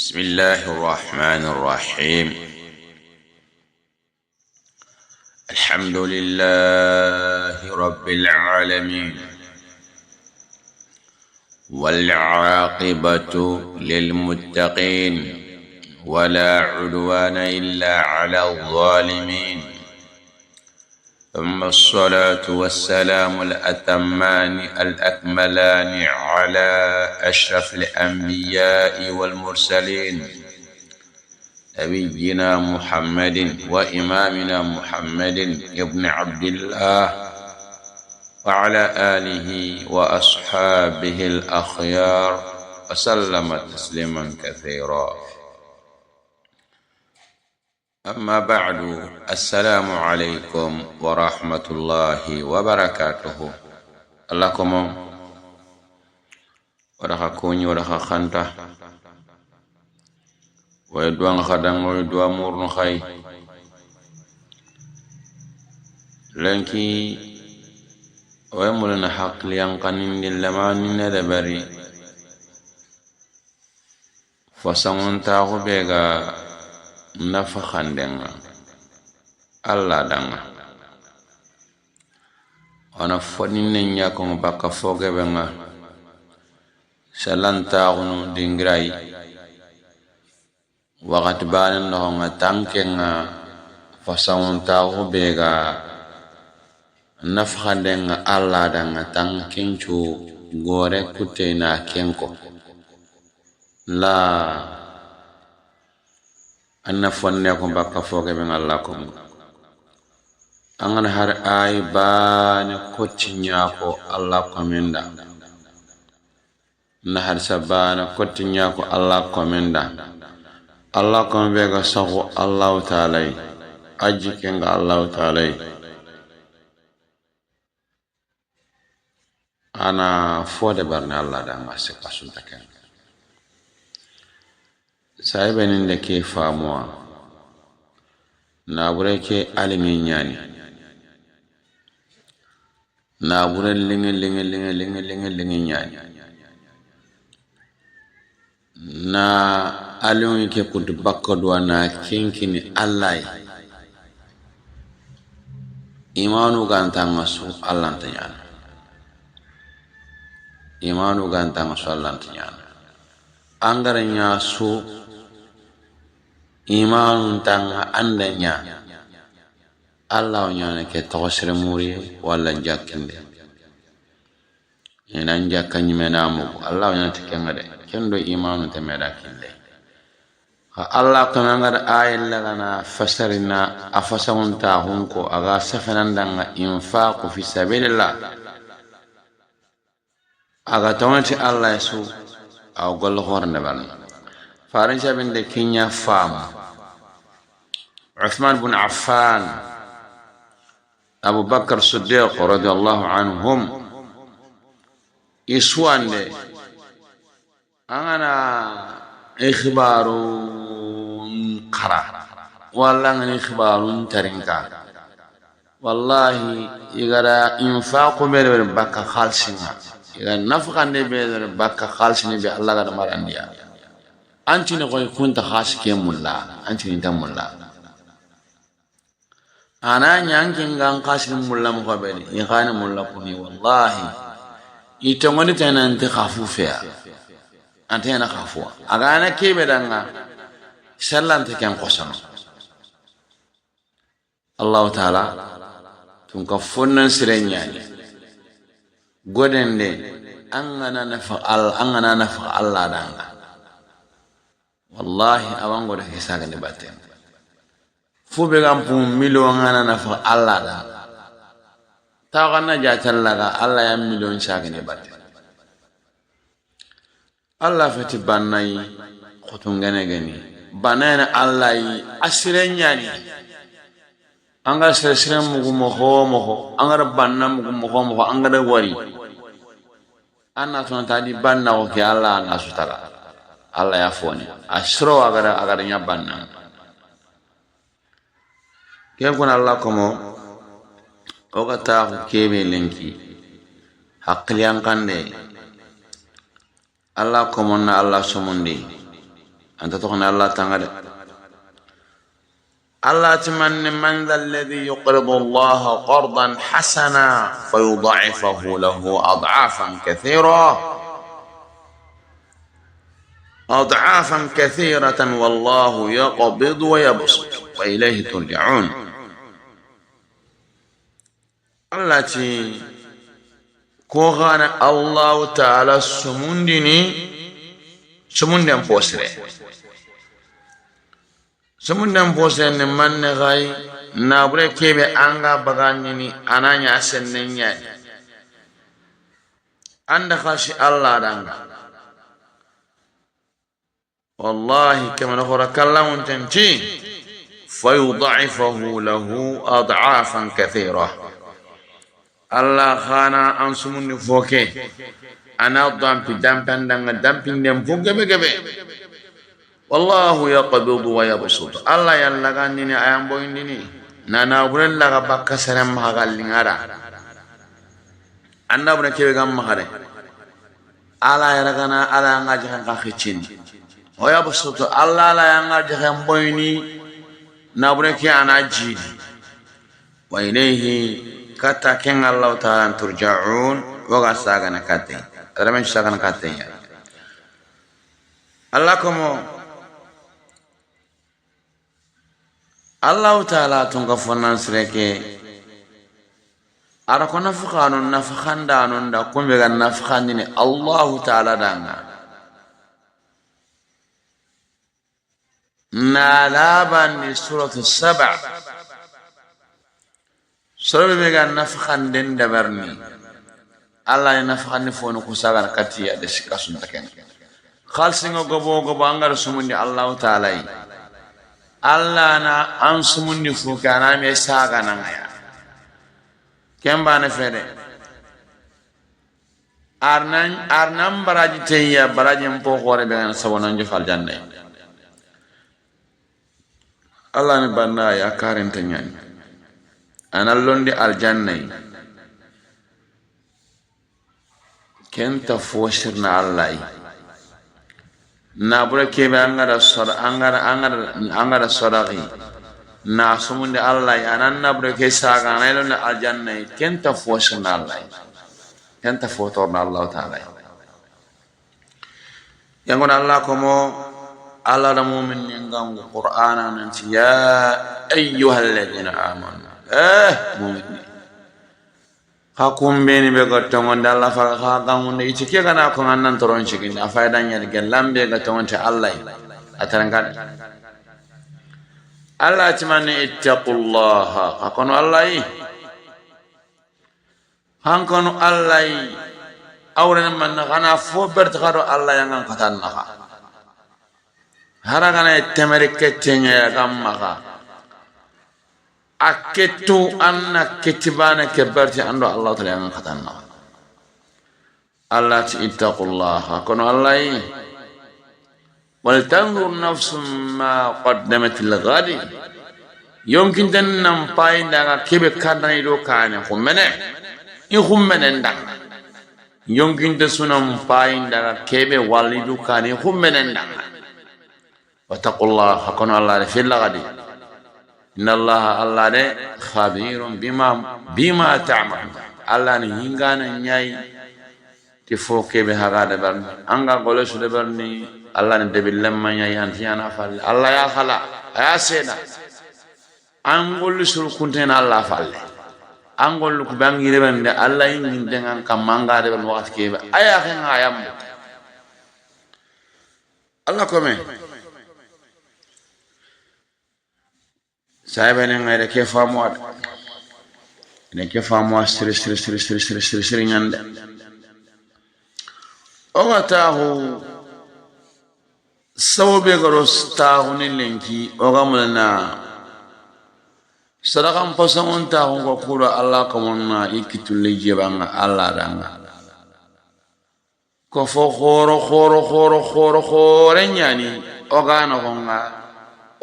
بسم الله الرحمن الرحيم. الحمد لله رب العالمين، والعاقبة للمتقين، ولا عدوان إلا على الظالمين. ثم الصلاة والسلام الأتمان الأكملان على أشرف الأنبياء والمرسلين، نبينا محمد وإمامنا محمد ابن عبد الله، وعلى آله وأصحابه الأخيار، وسلم تسليما كثيرا. أما بعد، السلام عليكم ورحمة الله وبركاته. اللهم ورخا كوني ورخا خانتا ويدوان خدام ويدوان مورن خاي لنكي ويمولنا حق لينقنين للمان ندبري فسمون تاغو بيغا nafakhan denga Allah danga ona fodin nya ko baka foge benga salanta gunu dingrai wagat banan no nga tankenga fasawon tawo bega nafakhan denga Allah danga tankenchu gore kutena kenko la anna fonne ko bakka foge ben Allah ko angan har ay bane kotinya ko Allah ko menda na har sabana kotinya ko Allah ko menda Allah ko be ga sago Allah taala aji kenga Allah taala ana fode barna Allah da ma se kasunta ken saibanin da ke famuwa na bure ke alimin yani na bure lingin yani na alimin ke kudu bakadwa na kinkini Allah imanu ganta masu Allah ta yana imanu ganta masu Allah ta yana angaranya su iman tanga andanya Allah nyane ke tawsire muri wala jakinde ina jakkanyi menamu Allah nyane tekengade kendo iman te medakinde ha Allah kana ngada ayil lagana fasarina afasamunta hunko aga safanandanga infaqu fi sabilillah aga tawati Allah su aw gol horne ban faran jabin de kinya fam Uthman bin Affan, Abu Bakar Siddiq radhiyallahu anhum iswande angana ikhbarun qara wala ngani ikhbarun tarinka wallahi igara infaqu mere bakka khalsinga iga nafqande be bakka khalsini be Allah ga marandiya anti ne koy kunta khaske mulla anti ni tamulla ana nyankin gan qasim mulla mukhabali ikhana mulla kuni wallahi itongoni tana anti khafufia anti ana khafua agana kebe danga sallan te kan qosano Allah taala tun ka fonnan sirenyani godende angana nafa Allah danga wallahi awango da hisaga ne batten fube gampum million ngana nafa Allah da tawana jatallaga Allah ya million shaga ne batten Allah fati bannai khutungane gani banana Allah yi asirenyani anga sesrem mugo moho anga banna mugo moho anga da wari anna ton tadi banna o ke Allah na sutara Allah ya foni asro agara nyabanna ken kun Allah komo o kata kebe lenki hakliyan kande Allah komonna Allah somundi anta to kana Allah tangade Allah timanni man dhal ladhi yuqridu Allah qardan hasana fayudha'ifahu lahu ad'afan kathiratan wallahu yaqbidu wa yabsut wa ilayhi turja'un. Allah ti ko gana Allah ta'ala sumundian posre ni manne gai na bure kebe anga bagani ni ananya sennenya anda khashi Allah danga wallahi kama nakhura kallamun tanti fayudha'ifahu lahu ad'afan kathira. Allah khana an sumundi foke ana dampi dampandanga dampindem fo gebe wallahu yaqbidu wa yabsut. Allah yallagani ni ayambo indini nana buren laga bakka saram hagalingara anda bune kebe gam mahare ala yaragana ala ngaji kan khichin wa yabsut. Allah la yangaji kan boyni na bune ki anaji wa ilayhi kata ken Allah ta'ala turja'un wa gasagana kate ramen sagana kate ya Allah komo Allah ta'ala tunga fonan sreke ara kona fuqanun nafkhandanun da kumbe gan nafkhandini Allah ta'ala danga nalaban ni suratu saba sura be gan nafkhanden da barni Allah ya nafkhani fonu kusagar katiya da shikasun taken khalsingo gobo angar sumundi Allah ta'ala Allah na an sumundi fukana me saga nan aya kemba na fere arnan baraji teya baraji mpo khore be na sawonan jofal janne Allah ni banna ya karenta nyani anallondi aljanna kenta foshirna Allah na bura kebe angara soragi na sumunde Allah anan na bura ke saga na ilon aljanna kenta foshirna Allah kenta fotorna Allah ta'ala yangon Allah komo Allah da mu'min ngangu Qur'ana nanti ya ayyuhalladhina amanu mu'min hakum beni be gattongon dalla fa gangun ne itike kana ko annan toron cikin a faydan yar gelambe gattongon ta Allah atarangan Allah timani ittaqullaha akono Allah hankonu Allah awren man kana fo bert garo Allah yang angkatan naka haragana temerike tenya gamma aketu anna ketibana keberti ando Allah ta'ala yang khatanna Allah ittaqullaha kono Allah wal tanzur nafsum ma qaddamat lil ghadi yumkin tan nam pay daga kebe kadani do kane khumene ndang yumkin ta sunam pay daga kebe walidu kane khumene ndang wattaqullaha kono Allah fil ghadi inna Allah de khabirun bima ta'mal. Allah ni hingana nyai ti foke be hagada barni anga gole su de barni Allah ni debillam nyai antiana fal Allah ya khala ya seda angol sur kuntena Allah falle angol ku bangi de bande Allah yin dengan kamanga de ban wakati kebe aya khen ayam Allah kome sahiba ne ngayda ke famu ad ne ke famu stri nyande o watahu sawbe garos tahu ne lenki o gamulna sadaqam pasamon tahu ko kura Allah kamonna ikitul jibanga Allah danga ko fo khoro nyani o gana honga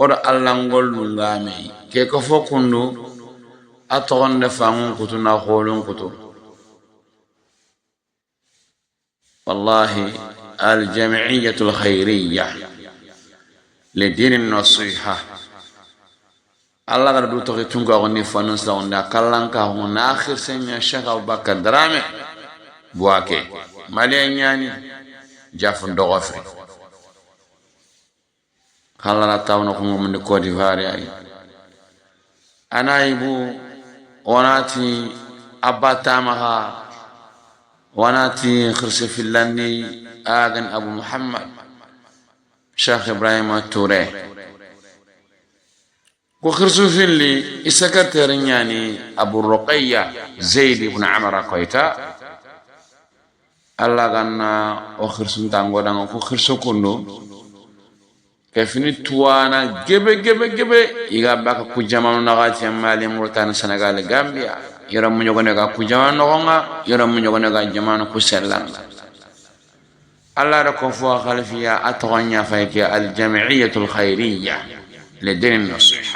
oda Allah ngol ngame ke ko fo kundu atonde fangun kutuna kholun kutu wallahi al jam'iyyah al khairiyyah لدين النصيحة الله قد دوتو تونغا غني فانوس لوندا كالانكا هون آخر سنة الشيخ أبو بكر درامي بواكي مالي نياني جافن دوغفري خلانا تاونا كونغو من كوت ديفوار أنا يبو وناتي أبا تامها وناتي خرس في اللاني آغن أبو محمد شيخ إبراهيم التوري وخرسو في اللي إسكرترين يعني أبو الرقية زيد بن عمر كويتا الله غنا وخرسو تانغو دانغو خرسو كنو كيفني توانا جبه إيغا باكا كجامانو نغاتي مالي مورتان سنغال غامبيا يرم نيوغنغا كجامانو نغا يرم نيوغنغا جمانو كسلان الله ركوفوا خلفيا أتغنيا فيك الجمعية الخيرية لدين النصيحة